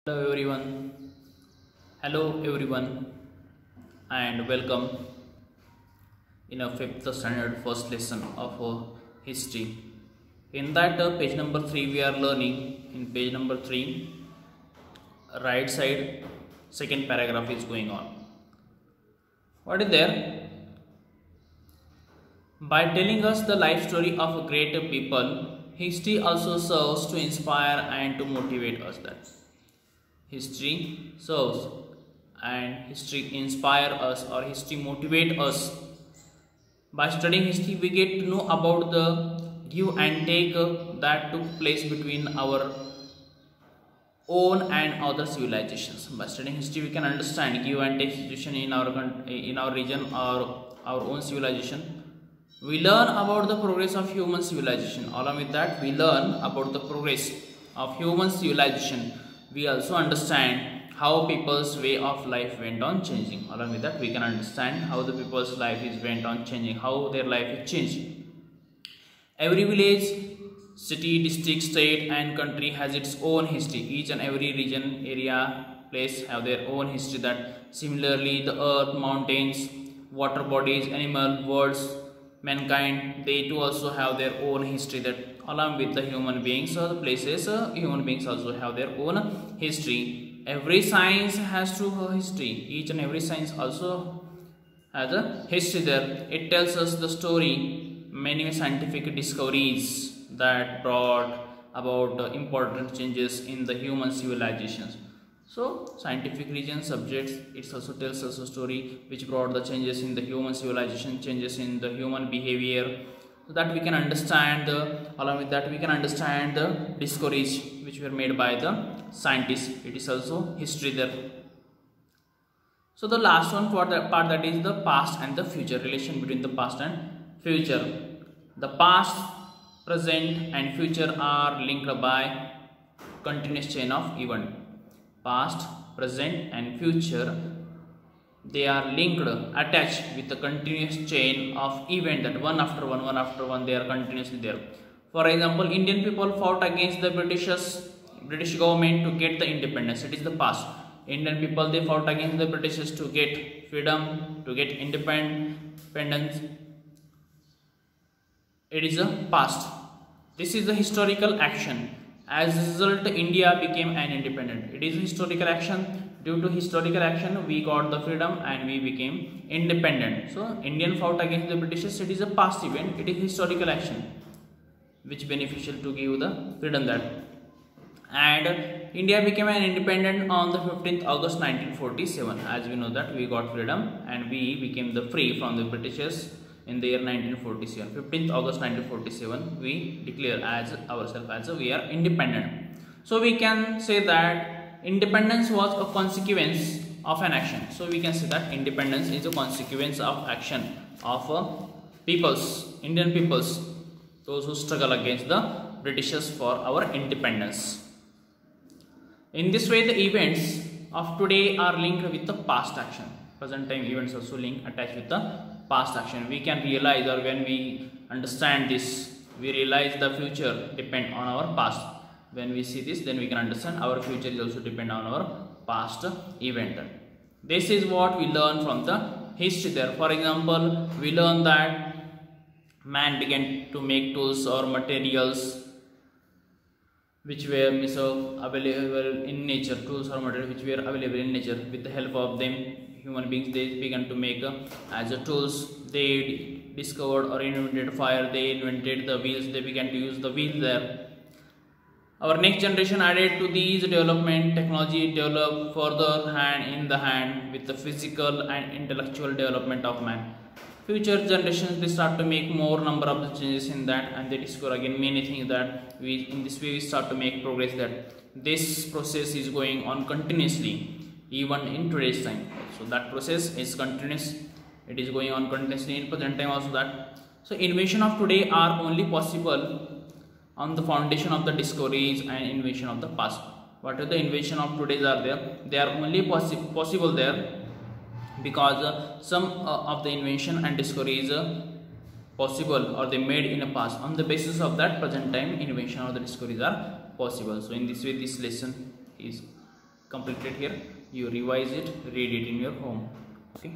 Hello everyone. Hello everyone, and welcome in a fifth standard first lesson of history. In that page number 3 we are learning in page number 3 right side second paragraph is going on. What is there? By telling us the life story of great people, history also serves to inspire and to motivate us. That history serves and history inspire us or history motivate us. By studying history we get to know about the give and take that took place between our own and other civilizations. By studying history we can understand give and take situation in our region or our own civilization. We learn about the progress of human civilization. Along with that we learn about the progress of human civilization. We also understand how people's way of life went on changing. Along with that we can understand how the people's life is went on changing, how their life is changing. Every village, city, district, state and country has its own history. Each and every region, area, place have their own history. That similarly the earth, mountains, water bodies, animal, birds, mankind, they too also have their own history. That along with the human beings or the places, human beings also have their own history. Every science has to her history. Each and every science also has a history there. It tells us the story, many scientific discoveries that brought about important changes in the human civilizations. So scientific region subjects, it also tells us a story which brought the changes in the human civilization, changes in the human behavior, so that we can understand along with that we can understand the discoveries which were made by the scientists. It is also history there. So the last one for the part, that is the past and the future, relation between the past and future. The past, present and future are linked by continuous chain of event. Past, present and future, they are linked, attached with a continuous chain of event, that one after one they are continuously there. For example, Indian people fought against the British government to get the independence. It is the past. Indian people, they fought against the Britishers to get freedom, to get independence. It is a past. This is the historical action. As a result, India became an independent. It is a historical action. Due to historical action, we got the freedom and we became independent. So, Indian fought against the Britishers. It is a past event. It is historical action which beneficial to give the freedom that. And India became an independent on the 15th August 1947. As we know that we got freedom and we became the free from the Britishers in the year 1947. 15th August 1947 we declare as ourselves as we are independent. So we can say that independence was a consequence of an action. So we can say that independence is a consequence of action of peoples, Indian peoples, those who struggle against the Britishers for our independence. In this way the events of today are linked with the past action. Present time events also linked, attached with the past action. We can realize, or when we understand this, we realize the future depend on our past. When we see this, then we can understand our future is also depend on our past event. This is what we learn from the history there. For example, we learn that man began to make tools or materials which were available in nature, tools or materials which were available in nature. With the help of them, human beings, they began to make as a tools. They discovered or invented fire, they invented the wheels, they began to use the wheels there. Our next generation added to these development, technology developed further hand in the hand with the physical and intellectual development of man. Future generations, they start to make more number of the changes in that, and they discover again many things that we, in this way we start to make progress. That this process is going on continuously even in today's time. So that process is continuous. It is going on continuously in present time also that. So invention of today are only possible on the foundation of the discoveries and invention of the past. What are the invention of today are there? They are only possible there because some of the invention and discoveries possible or they made in the past. On the basis of that, present time invention or the discoveries are possible. So in this way this lesson is completed here. You revise it, read it in your home. Okay.